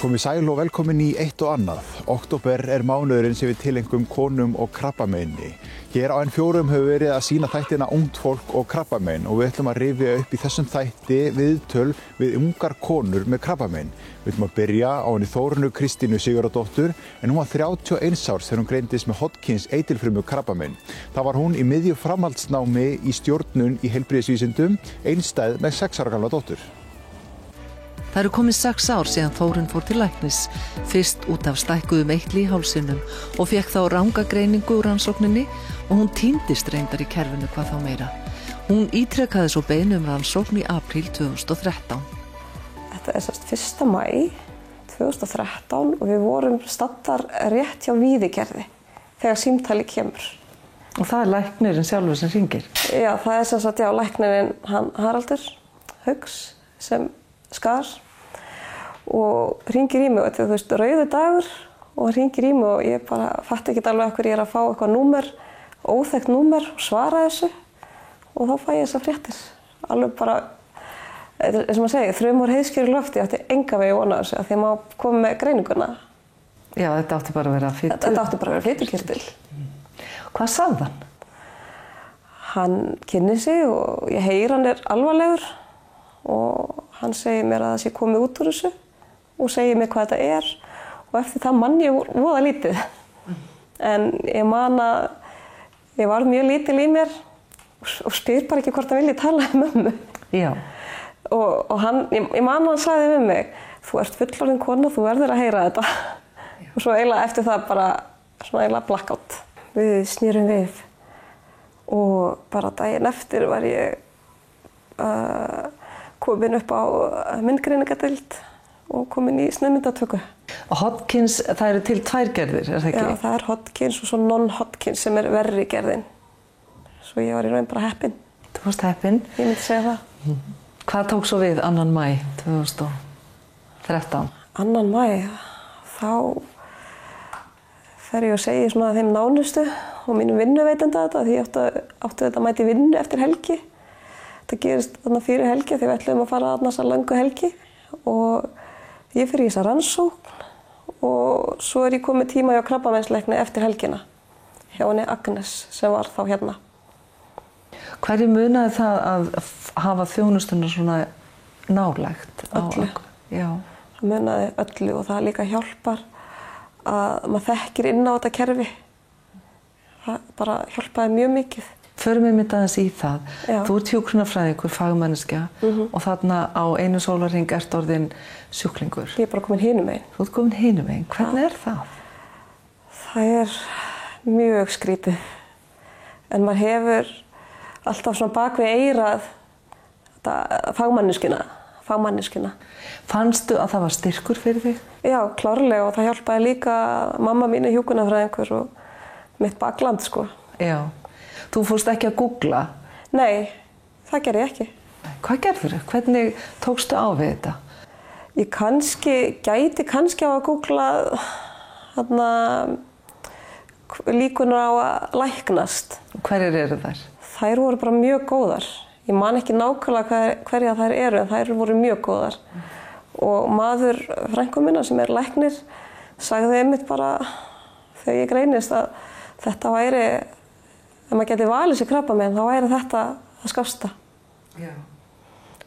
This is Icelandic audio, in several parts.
Komið sæl og velkomin í eitt og annað. Október mánuðurinn sem við tilengum konum og krabbameini. Hér á N4 hefur verið að sýna þættina ungt fólk og krabbamein og við ætlum að rifja upp í þessum þætti viðtöl við ungar konur með krabbamein. Við ætlum að byrja á henni Þórunni Kristínu Sigurðardóttur en hún var 31 árs þegar hún greindist með Hodgkins eitilfrumu krabbamein. Það var hún í miðju framhaldsnámi í stjórnun í heilbrigðisvísindum, einstæð með 6 ára gamla dóttur. Það eru komið 6 ár síðan Þórunn fór til læknis, fyrst út af stækkuðum eitli í hálsinum og fékk þá rangagreiningu úr rannsókninni og hún týndist reyndar í kerfinu hvað þá meira. Hún ítrekkaði svo beiðni rannsókn í apríl 2013. Þetta er 1. maí 2013 og við vorum staddar rétt hjá Víðigerði þegar símtali kemur. Og það er læknirinn sjálfur sem hringir? Já, það er læknirinn Haraldur Hauks sem skar og hringir í mig og þú veist, rauður dagur og hringir í mig og ég bara fatt ekki alveg hvernig ég er að fá eitthvað númer, óþekkt númer og svara þessu og þá fæ ég þessar fréttir. Alveg bara, eins og maður segir, þrumur heiðskjur í lofti, ég átti enga vegi vona þessu af því að maður kom með greininguna. Já, þetta átti bara að vera fitu. Þetta átti bara að vera fitukirtil. Hvað sagði hann? Hann kynni sig og ég heyri hann er alvarlegur og hann segir mér að það sé komið út úr þessu og segir mér hvað þetta er og eftir það mann ég voða lítið. En ég man að ég var mjög lítil í mér og spyr bara ekki hvort hann vilji tala um mömmu. Já. Og hann, ég man að hann sagði við mig, þú ert fullorðin kona, þú verður að heyra þetta. Já. Og svo eiginlega eftir það bara svona eiginlega blackout. Við snýrum við og bara daginn eftir var ég komin upp á myndgreiningadeild og komin í sneiðmyndatöku. Hodgkins, það eru til 2 gerðir, er það ekki? Já, það er Hodgkins og svo non-Hodgkins sem er verri gerðin. Svo ég var í raun bara heppin. Þú varst heppin? Ég myndi segja það. Hvað tók svo við 2. maí 2013? 2. maí, þá fer ég að segja svona þeim nánustu og mínum vinnuveitenda þetta því ég átti þetta að mæti vinnu eftir helgi. Það gerist þarna fyrir helgi því við ætlum að fara þarna þessa löngu helgi og ég fer í þessa rannsókn og svo er ég komið tíma hjá krabbameinslækni eftir helgina hjá henni Agnes sem var þá hérna. Hverju munaði það að hafa þjónustuna svona nálægt? Öllu. Já. Það munaði öllu og það líka hjálpar að maður þekkir inn á þetta kerfi. Það bara hjálpaði mjög mikið. Förum við aðeins í það. Já. Þú ert hjúkrunarfræðingur, fagmanneskja og þarna á einu sólarhring ert orðinn sjúklingur. Ég er bara komin hinum megin. Þú ert komin hinum megin. Hvernig er það? Það er mjög skrítið. En maður hefur alltaf svona bak við eyrað fagmanneskjuna. Fannstu að það var styrkur fyrir þig? Já, klárlega og það hjálpaði líka mamma mín er hjúkrunarfræðingur og mitt bakland sko. Já. Þú fórst ekki að googla? Nei, það gerði ég ekki. Hvað gerðirðu? Hvernig tókstu á við þetta? Ég gæti kannski á að googla líkunar á að læknast. Hverjar eru þær? Þær voru bara mjög góðar. Ég man ekki nákvæmlega hverja þær eru en þær voru mjög góðar. Og maður frænku minna sem er læknir sagði einmitt bara þegar ég greinist að þetta væri ef maður geti valið sér krabbamein, þá væri þetta að skafsta. Já.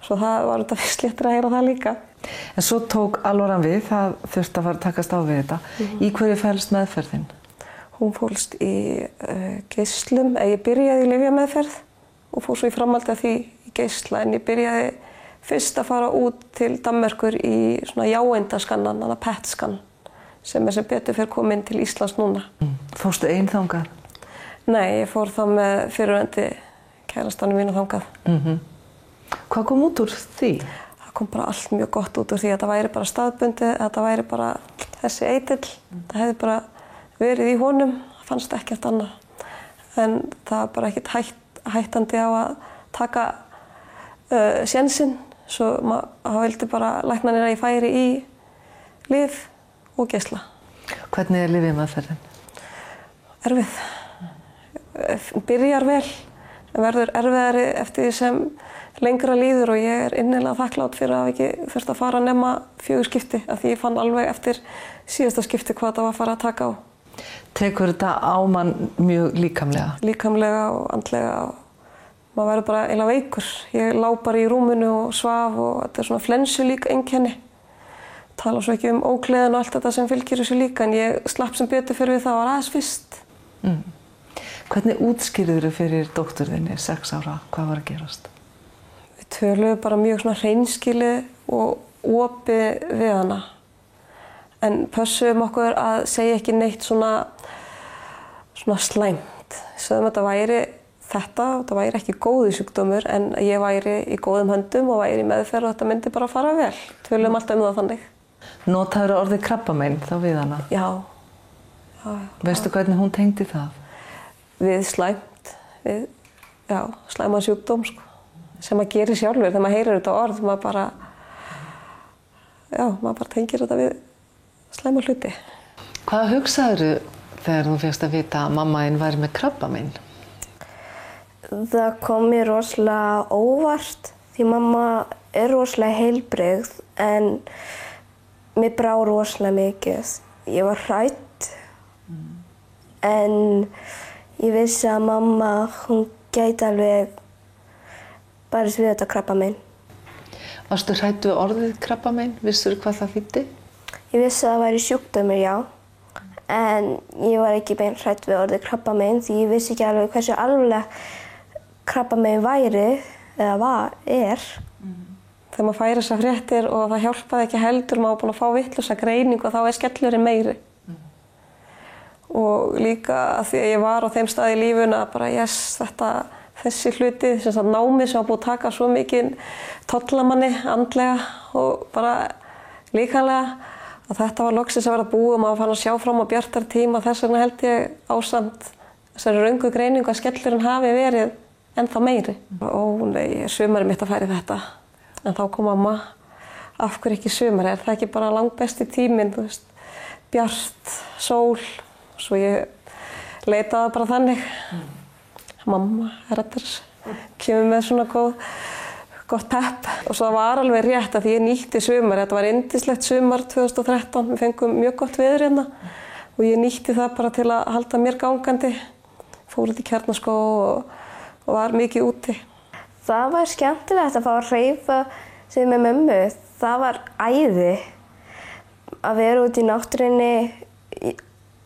Svo það var þetta fyrst léttir að heyra það líka. En svo tók alvaran við, það þurfti að fara að takast á við þetta. Í hverju fælst meðferðin? Hún fólst í geislum, ég byrjaði í lyfjameðferð og fór svo í framhaldi af því í geisla, en ég byrjaði fyrst að fara út til Danmerkur í svona jáeindaskannan, PET-skann, sem betur fer komin til Íslands núna. Fórstu ein þangað? Nei, ég fór þá með fyrrverandi kærastanum mínu þangað. Hvað kom út úr því? Það kom bara allt mjög gott út úr því að þetta væri bara staðbundið, þetta væri bara þessi eitill. Það hefði bara verið í honum, það fannst ekkert annað. En það var bara ekkert hættandi á að taka sénsinn, svo maður vildi bara læknarnir að ég færi í lyf og geisla. Hvernig er lyfjameðferðin? Erfið. Byrjar vel, en verður erfiðari eftir því sem lengra líður og ég innilega þakklát fyrir að hafa ekki þurft að fara nema 4 skipti af því ég fann alveg eftir síðasta skipti hvað það var að fara að taka á. Tekur þetta á mann mjög líkamlega? Líkamlega og andlega og maður verður bara eiginlega veikur. Ég lá bara í rúminu og svaf og þetta svona flensulík einkenni. Tala svo ekki ógleðin og allt þetta sem fylgir þessu líka en ég slapp sem betur fyrir við það var aðeins fyrst. Hvernig útskýrðirðu fyrir dóttur þinni 6 ára? Hvað var að gerast? Við töluðum bara mjög svona hreinskilið og opið við hana. En pössuðum okkur að segja ekki neitt svona slæmt. Sögðum að þetta væri ekki góður sjúkdómur en ég væri í góðum höndum og væri í meðferð og þetta myndi bara fara vel. Töluðum alltaf það þannig. Notaðirðu orðið krabbamein þá við hana? Já. Veistu hvernig hún tengdi það? Við slæmt, slæman sjúkdóm sko, sem maður gerir sjálfur þegar maður heyrir þetta orð, maður bara tengir þetta við slæma hluti. Hvað hugsaðirðu þegar þú fékkst að vita að mamma þín væri með krabbamein? Það kom mér rosalega óvart því mamma rosalega heilbrigð en mér brá rosalega mikið. Ég var hrædd en ég vissi að mamma, hún gæti alveg barist við þetta krabbamein. Varstu hrædd við orðið krabbamein? Vissirðu hvað það þýddi? Ég vissi að það væri sjúkdómur, já. En ég var ekki beint hrædd við orðið krabbamein því ég vissi ekki alveg hversu alvarlegt krabbamein væri eða er. Þegar maður færi þessar fréttir og það hjálpaði ekki heldur, maður var búin að fá vitlausa greiningu og þá skellurinn meiri. Og líka að því að ég var á þeim stað í lífinu að bara þessi hluti, námið sem var búið að taka svo mikið tollamanni andlega og bara líkamlega að þetta var loksins að vera búið og maður fann að sjá fram á bjartar tíma. Þess vegna held ég ásamt þessari röngu greiningu að skellurinn hafi verið ennþá meiri. Nei, sumarið mitt að færi þetta. En þá kom mamma, af hverju ekki sumarið? Er það ekki bara langbesti tíminn, þú veist, bjart, sól? Svo ég leitaði bara þannig. Mamma kemur með svona gott pepp. Og svo það var alveg rétt að því ég nýtti sumar. Þetta var yndislegt sumar 2013. Við fengum mjög gott veður hérna. Og ég nýtti það bara til að halda mér gangandi. Fór út í Kjarnaskóg og var mikið úti. Það var skemmtilegt að fá að hreyfa sig með mömmu. Það var æði að vera út í náttúrunni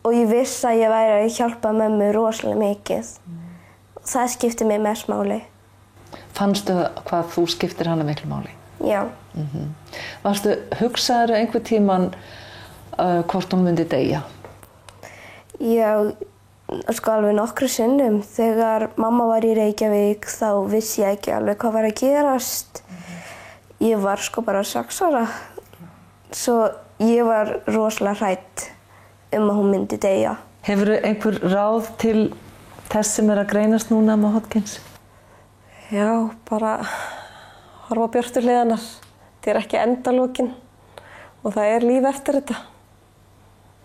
og ég vissi að ég væri að hjálpa mömmu rosalega mikið. Það skipti mig mest máli. Fannstu hvað þú skiptir hana miklu máli? Já. Hugsaðirðu einhvern tímann hvort hún myndi deyja? Já, sko alveg nokkru sinnum. Þegar mamma var í Reykjavík þá vissi ég ekki alveg hvað var að gerast. Ég var sko bara 6 ára. Svo ég var rosalega hrædd að hún myndi deyja. Hefurðu einhver ráð til þess sem að greinast núna með Hodgkins? Já, bara horfa á björtu hliðarnar. Þetta ekki endalokin og það líf eftir þetta.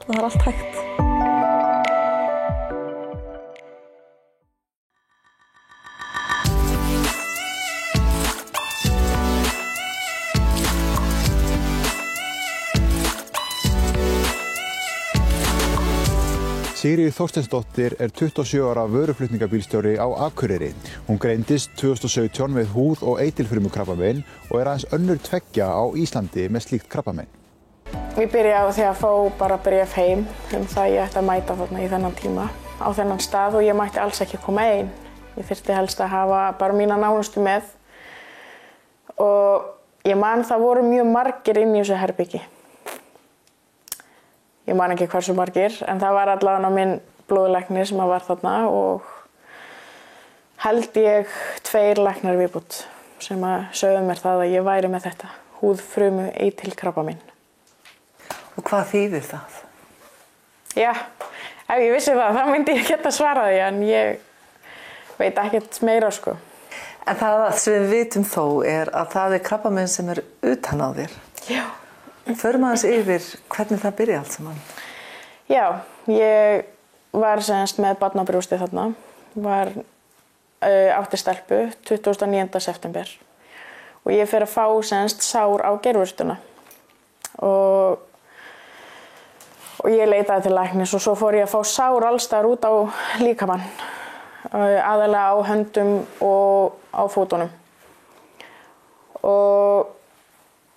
Og það allt hægt. Sigríður Þorsteinsdóttir 27 ára vöruflutningabílstjóri á Akureyri. Hún greindist 2017 með húð- og eitilfrumukrabbamein og aðeins önnur 2 á Íslandi með slíkt krabbamein. Ég byrjaði á því að fá bara bréf heim það ég ætti að mæta þarna í þennan tíma á þennan stað og ég mætti alls ekki koma ein. Ég þyrfti helst að hafa bara mína nánustu með og ég man það voru mjög margir inn í þessu herbyggi. Ég man ekki hversu margir, en það var allavega minn blóðlæknir sem var þarna og held ég 2 læknar viðbútt sem sögðu mér það að ég væri með þetta, húðfrumu eitilkrabbamein. Og hvað þýðir það? Já, ef ég vissi það, þá myndi ég geta svarað því, en ég veit ekkert meira sko. En það sem við vitum þó að það krabbamein sem utan á þér. Já. Förum aðeins yfir hvernig það byrja allt saman. Já, ég var semst með barnabrjósti þarna. Var átti stelpu 29. september og ég fer að fá semst sár á geirvörtuna og ég leitaði til læknis og svo fór ég að fá sár allstaðar út á líkamann, aðalega á höndum og á fótunum. Og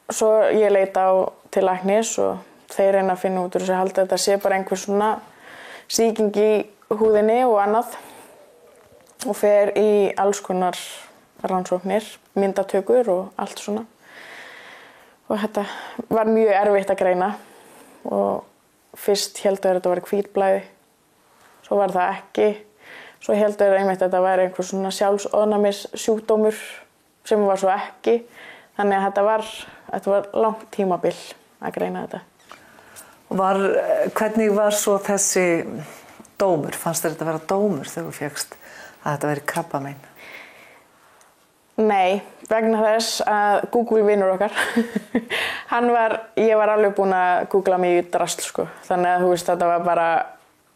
svo ég leita til læknis og þeir reyna að finna út úr þessu, halda þetta sé bara einhver svona sýking í húðinni og annað og fer í alls konar rannsóknir, myndatökur og allt svona. Og þetta var mjög erfitt að greina og fyrst heldur að þetta var hvítblæði, svo var það ekki. Svo heldur einmitt að þetta væri einhver svona sjálfsofnæmis sjúkdómur sem var svo ekki. Þannig að þetta var langt tímabil að greina þetta. Hvernig var svo þessi dómur? Fannst þér þetta vera dómur þegar þú fékkst að þetta væri krabbamein? Nei, vegna þess að Google vinur okkar, ég var alveg búin að googla mig í drasl sko. Þannig að þú veist, þetta var bara,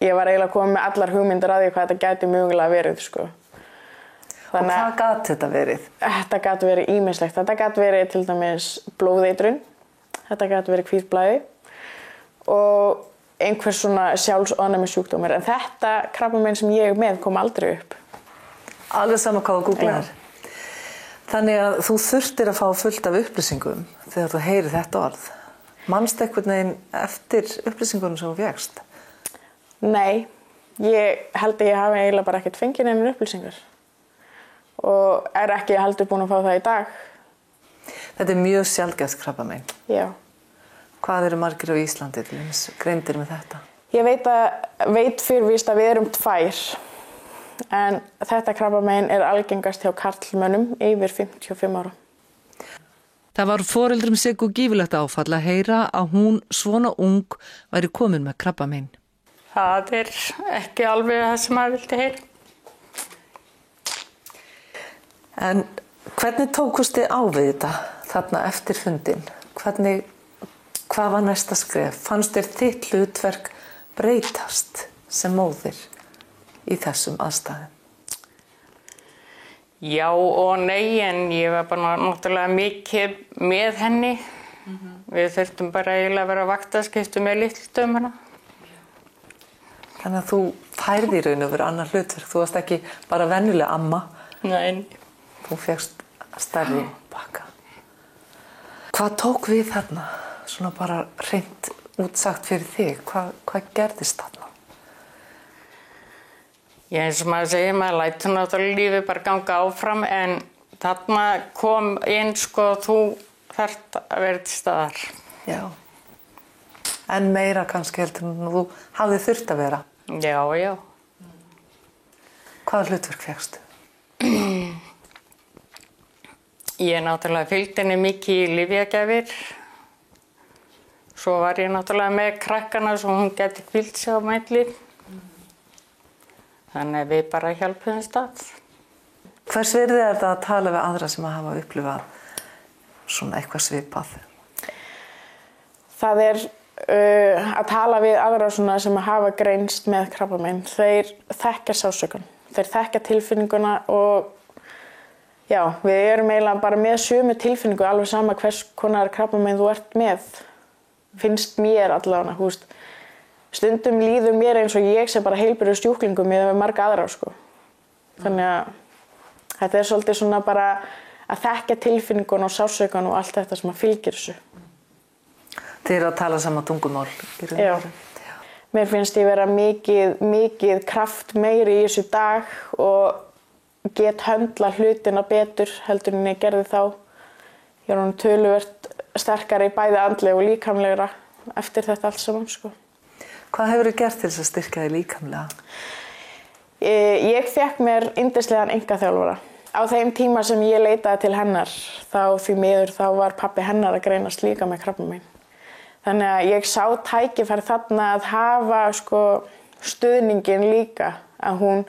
ég var eiginlega komin með allar hugmyndir að því hvað þetta gæti mögulega verið sko. Og hvað gat þetta verið? Þetta gat verið ýmislegt. Þetta gat verið til dæmis blóðeitrun, þetta gat verið hvítblæði og einhver svona sjálfsofnæmis sjúkdómur. En þetta krabbamein sem ég er með kom aldrei upp. Alveg sama hvað þú googlaðir? Þannig að þú þurftir að fá fullt af upplýsingum þegar þú heyrir þetta orð. Manstu einhvern veginn eftir upplýsingunum sem þú fékkst? Nei, ég held að ég hafi eiginlega bara ekkert fengið neinir upplýsingar og er ekki heldur búin að fá það í dag. Þetta er mjög sjaldgæft krabbamein. Já. Hvað eru margir á Íslandi til dæmis greindir með þetta? Ég veit fyrir víst að við erum 2. En þetta krabbamein er algengast hjá karlmönnum yfir 55 ára. Það var foreldrum Siggu gífurlegt áfall að heyra að hún svona ung væri komin með krabbamein. Það er ekki alveg það sem maður vildi heyra. En hvernig tókust þið á við þetta þarna eftir fundin? Hvað var næsta skref? Fannst þér þitt hlutverk breytast sem móðir í þessum aðstæðum? Já og nei, en ég var bara náttúrulega mikið með henni. Við þurftum bara eiginlega að vera vaktaskipti með litldömuna. Þannig að þú færði í raun og veru annar hlutverk. Þú varst ekki bara venjuleg amma. Nei. Þú fékkst stærri bakka. Hvað tók við þarna? Svona bara hreint útsagt fyrir þig. Hvað gerðist þarna? Já, eins og maður segir, maður lætur náttúrulega lífið bara ganga áfram en þarna kom inn sko, þú þarft að vera til staðar. Já. En meira kannski heldur en þú hafði þurft að vera. Já, já. Hvaða hlutverk fékkstu? Ég náttúrulega fylgdi henni mikið í lyfjagjafir. Svo var ég náttúrulega með krakkana svo hún geti hvílt sig á milli. Þannig að við bara hjálpuðum stað. Hvers virði er þetta að tala við aðra sem hafa upplifað svona eitthvað svipað? Það er að tala við aðra svona sem hafa greinst með krabbamein. Þeir þekkja sársaukann, þeir þekkja tilfinninguna og já, við erum eiginlega bara með sömu tilfinningu alveg sama hvers konar krabbamein þú ert með. Finnst mér allavega, þú veist. Stundum líður mér eins og ég sem bara heilbrigður sjúklingur með marga aðra sko. Þannig að þetta er svolítið svona bara að þekkja tilfinningun og sársaukana og allt þetta sem að fylgir þessu. Þið eru að tala sama tungumál. Já. Mér finnst ég vera mikið kraft meiri í þessu dag og get höndla hlutina betur heldur en ég gerði þá. Ég er orðin töluvert sterkari bæði andlega og líkamlegra eftir þetta allt saman sko. Hvað hefur þið gert til þess að styrkja þig líkamlega? Ég fékk mér yndislegan einkaþjálfara. Á þeim tíma sem ég leitaði til hennar, því miður var pabbi hennar að greinast líka með krabbamein. Þannig að ég sá tækifæri þarna að hafa sko, stuðningin líka. Að hún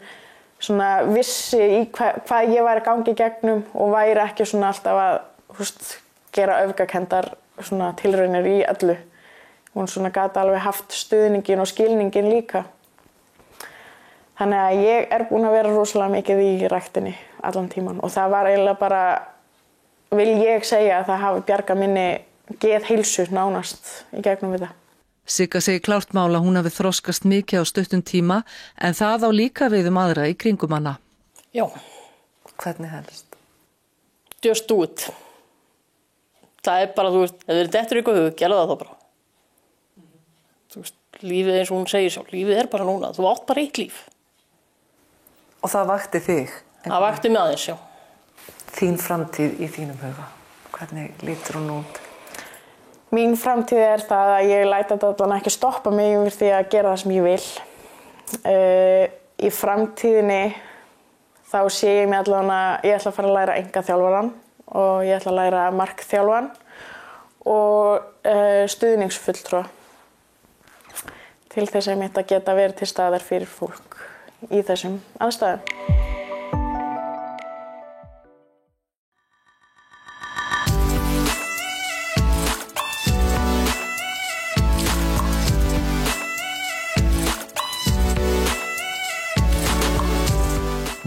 svona, vissi í hvað ég væri að gangi í gegnum og væri ekki svona alltaf að gera öfgakenndar tilraunir í öllu. Hún svona gat alveg haft stuðningin og skilningin líka. Þannig að ég búin að vera rosalega mikið í ræktinni allan tíman og það var eiginlega bara, vil ég segja að það hafi bjargað minni geðheilsu nánast í gegnum þetta. Sigga segir klárt mál að hún hafi þroskast mikið á stuttum tíma en það á líka við aðra í kringum hana. Já. Hvernig helst? Just do it. Það bara, ef þið er dettur ykkur hug, gera það þá bara. Lífið eins og hún segir sjálf, lífið bara núna, þú átt bara eitt líf. Og það vakti þig? Það vakti mig aðeins, já. Þín framtíð í þínum huga, hvernig lítur hún út? Mín framtíð það að ég læt þetta ekki stoppa mig yfir því að gera það sem ég vil. Í framtíðinni þá sé ég mig allavega, ég ætla að fara að læra engaþjálfaran og ég ætla að læra markþjálfaran og stuðningsfulltrúa til þess að mitt að geta verið til staðar fyrir fólk í þessum aðstæðum.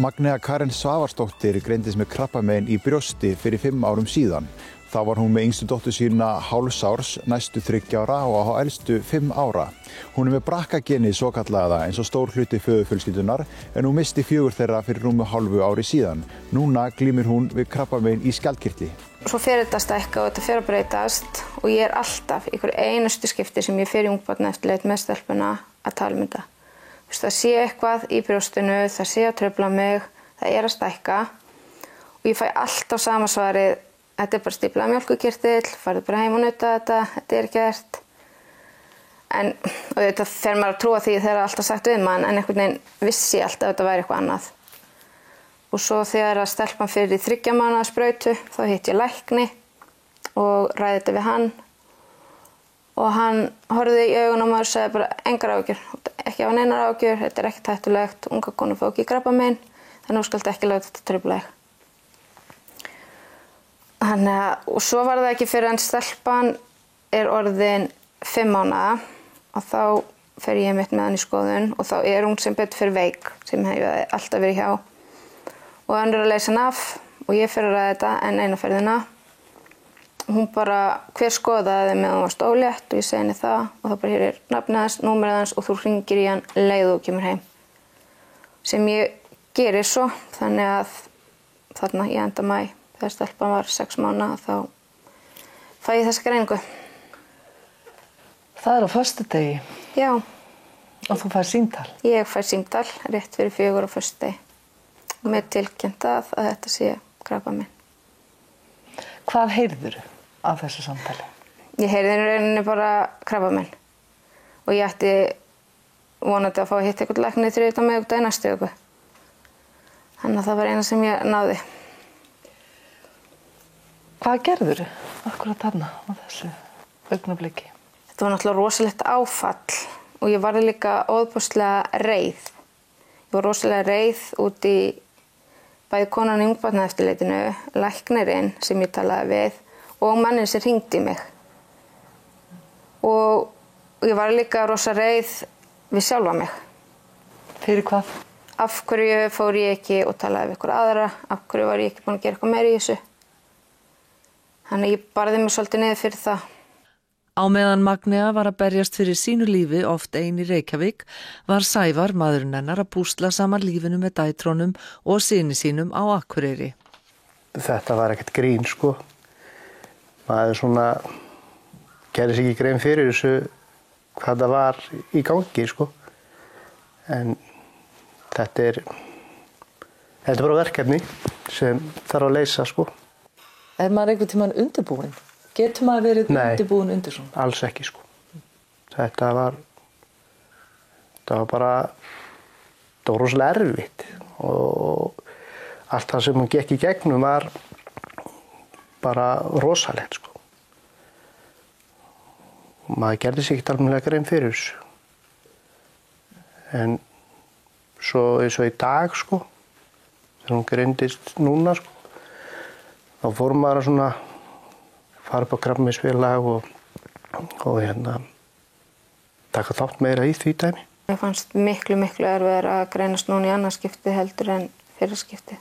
Magnea Karen Svavarsdóttir greindist með krabbamein í brjósti fyrir 5 árum síðan. Þá var hún með yngstu dóttur sína hálfsárs, næstu 3 ára og á elstu 5 ára. Hún með BRCA-genið svokallaða eins og stór hluti föðurfjölskyldunar en hún missti 4 þeirra fyrir rúmu hálfu ári síðan. Núna glímir hún við krabbamein í skjaldkirtli. Svo fer þetta að stækka og þetta fer að breytast og ég alltaf í hverju einustu skipti sem ég fer í ungbarnaeftirlit með stelpuna að tala um þetta. Það sé eitthvað í brjóstinu, það sé að trufla mig, það að stækka og ég fæ alltaf sama svarið, þetta bara stíflaður mjólkurkirtill, farðu bara heim og nuta þetta ekkert. En þetta fer maður að trúa því þegar alltaf sagt við mann en einhvern veginn vissi ég alltaf að þetta væri eitthvað annað. Og svo þegar að stelpan fyrir í 3 mánaða sprautu, þá hitt ég lækni og ræði þetta við hann. Og hann horfði í augun á maður og sagði bara engar áhyggjur, ekki hafa neinar áhyggjur, þetta ekki hættulegt, unga konur fá ekki krabbamein, þannig að þú skalt ekki láta þetta trufla þig. Og svo var það ekki fyrir en stelpan orðin 5 mánaða og þá fer ég mitt með hann í skoðun og þá hún sem betur fyrir veik, sem hefði alltaf verið hjá. Og hann að leysa hann af og ég fer að ræða þetta en eina ferðina. Hún bara, hver skoðaði meðan hún var stólétt og ég segi henni það og þá bara hér nafnið hans, númerið hans og þú hringir í hann leið og kemur heim. Sem ég gerir svo, þannig að þarna í enda maí, þegar stelpan var 6 mánaða, þá fæ ég þessa greiningu. Það á föstudegi? Já. Og þú fær símtal? Ég fær símtal, rétt fyrir 4 á föstudegi. Með tilkynnt að þetta sé krabbamein. Hvað heyrðirðu af þessu samtali? Ég heyrði í rauninni bara krabbamein og ég ætti vonandi að fá að hitta einhvern lækni 3. miðvikudag í næstu viku. Þannig að það var eina sem ég náði. Hvað gerðirðu akkurat þarna á þessu augnabliki? Þetta var náttúrulega rosalegt áfall og ég var líka ofboðslega reið. Ég var rosalega reið út í bæði konan í ungbarnaeftirlitinu, læknirinn sem ég talaði við og mannin sem hringdi í mig. Og ég var líka rosa reið við sjálfa mig. Fyrir hvað? Af hverju fór ég ekki og talaði við ykkur aðra, af hverju var ég ekki búin að gera eitthvað meira í þessu. Þannig ég barði mig svolítið niður fyrir það. Á meðan Magnea var að berjast fyrir sínu lífi oft ein í Reykjavík var Sævar, maðurinn hennar, að púsla saman lífinu með dætrónum og syni sínum á Akureyri. Þetta var ekkert grín, sko. Maður svona gerði sig ekki grein fyrir þessu hvað það var í gangi, sko. En þetta er bara verkefni sem þarf að leysa, sko. Maður einhvern tímann undirbúinn? Getur maður verið undirbúinn undir svona? Nei, alls ekki, sko. Þetta var bara rosalega erfitt og allt það sem hún gekk í gegnum var bara rosalegt, sko. Maður gerði sig ekki alveg grein fyrir þessu. En svo eins og í dag, sko, þegar hún greindist núna, sko, þá fór maður að svona fara upp á krabbameinsfélag og taka þátt meira í því dæmi. Mér fannst miklu erfiðar að greinast núna í annað skipti heldur en fyrra skipti.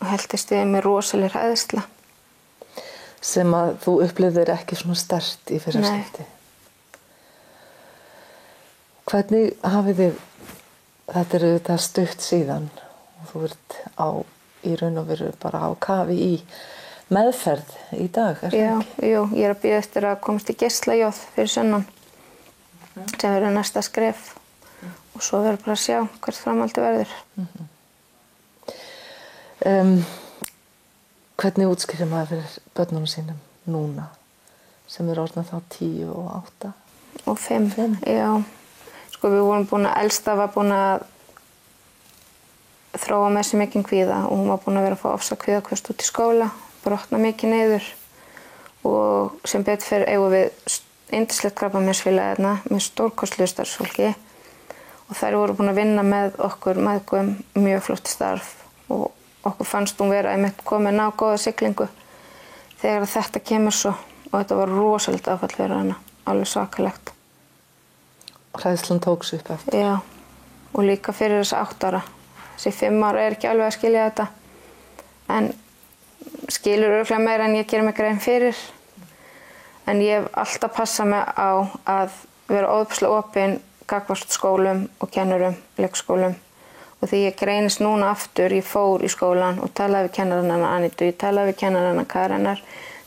Og heldist við með rosaleg hræðsla. Sem að þú upplifðir ekki svona sterkt í fyrra skipti. Hvernig hafið þið, þetta er auðvitað stutt síðan og þú ert í raun og veru bara á kafi í meðferð í dag, er það ekki? Jú, ég er að bíða eftir að komast í geislajóð fyrir sunnan sem verður næsta skref og svo verður bara að sjá hvert framhaldi verður. Hvernig útskýrir maður fyrir börnunum sínum núna sem eru orðnar þá 10 og 8? Og 5, já. Sko við vorum búin að, elsta var búin að þróa með sér mikinn kvíða og hún var búin að vera að fá ofsa kvíðaköst út í skóla, brotna mikið niður og sem betur fyrir eigum við yndislegt krabbameinsfélag hérna með stórkostlegu starfsfólki og þær voru búin að vinna með okkur mæðgum mjög flott starf og okkur fannst hún vera einmitt komin á góða siglingu þegar þetta kemur svo og þetta var rosalegt áfall fyrir hana, alveg svakalegt. Hræðslan tók sig upp eftir. Já, og líka fyrir þess 8 ára. Þessi 5 ára er ekki alveg að skilja þetta, en skilur örugglega meira en ég gerir mig grein fyrir. En ég hef alltaf passað mig á að vera óðbúslega opin gagnvart skólum og kennurum, leikskólum. Og því ég greinist núna aftur, ég fór í skólan og talaði við kennarana Anitu, ég talaði við kennarana Karenar,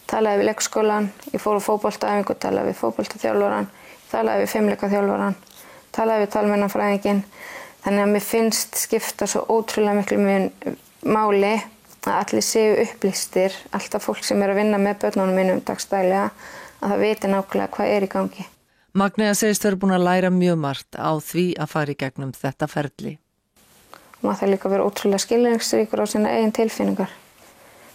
talaði við leikskólan, ég fór á fótboltaæfingu, talaði við fótboltaþjálfarann, talaði við fimleikaþjálfarann, talaði við talmeinafræðinginn. Þannig að mér finnst skipta svo ótrúlega miklu máli að allir séu upplýstir, alltaf fólk sem er að vinna með börnunum mínum dagstælega, að það viti nákvæmlega hvað er í gangi. Magnea segist vera búin að læra mjög margt á því að fara í gegnum þetta ferli. Og maður þarf líka að vera ótrúlega skilningsríkur á sína eigin tilfinningar.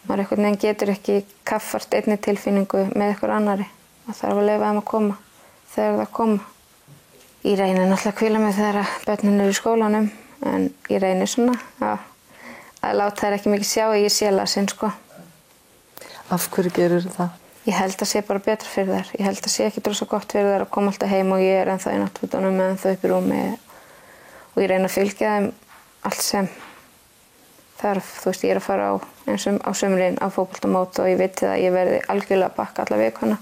Maður einhvern veginn getur ekki kaffart einni tilfinningu með einhver annari. Það þarf að leyfa þeim að koma þegar það koma. Ég reyni náttúrulega að hvíla mig þegar börnin eru í skólanum, en ég reyni svona að láta þær ekki mikið sjá að ég sé lasin, sko. Af hverju gerur það? Ég held að sé bara betra fyrir þær. Ég held að sé ekki drosa gott fyrir þær að koma alltaf heim og ég er ennþá í náttfötunum eða ennþá upp í rúmi og ég reyni að fylgja þeim allt sem þarf. Þú veist, ég er að fara eins og á sumrin á fótboltamót og ég veit að ég verði algjörlega að bakka alla vikuna.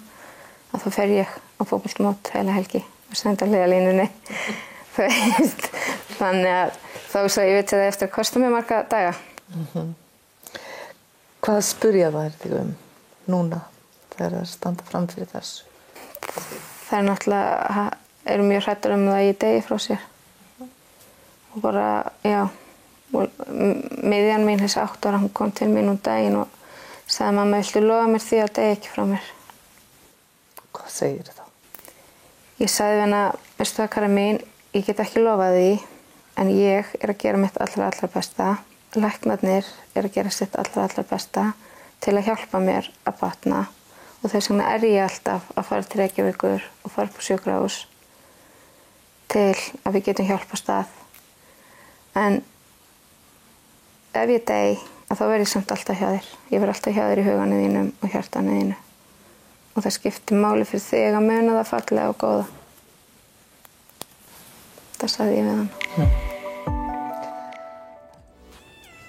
Að þá fer ég á fótboltamót heila helgi og senda hliðalínunni. Þannig að þá svo ég veit að það eftir að kosta mér marga daga. Hvað spyrja þær þig núna þegar það standa fram fyrir þessu? Það náttúrulega eru mjög hrættar það ég degi frá sér. Og bara, já, miðjan mín þessi 8 ára, hún kom til mín daginn og sagði mamma, viltu lofa mér því að degi ekki frá mér? Hvað segir þá? Ég sagði hana, veistu það Karen mín, ég get ekki lofað því, en ég er að gera mitt allra besta. Læknarnir er að gera sitt allra besta til að hjálpa mér að batna og þess vegna er ég alltaf að fara til Reykjavíkur og fara upp á sjúkrahús til að við getum hjálpast að. En ef ég dey, þá verð ég samt alltaf hjá þér. Ég verð alltaf hjá þér í huganum þínum og hjartanu þínu. Og það skiptir máli fyrir þig að muna það fallega og góða. Það sagði ég við hann.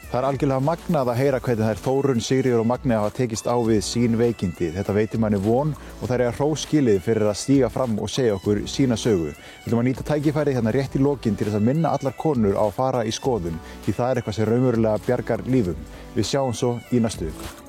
Það er algjörlega magnað að heyra hvernig þær Þórunn, Sigríður og Magnea hafa tekist á við sín veikindi. Þetta veitir manni von og þær eiga hrós skilið fyrir að stíga fram og segja okkur sína sögu. Við viljum að nýta tækifærið hérna rétt í lokin til þess að minna allar konur á að fara í skoðun, því það er eitthvað sem raunverulega bjargar lífum. Við sjáum svo í næstu viku.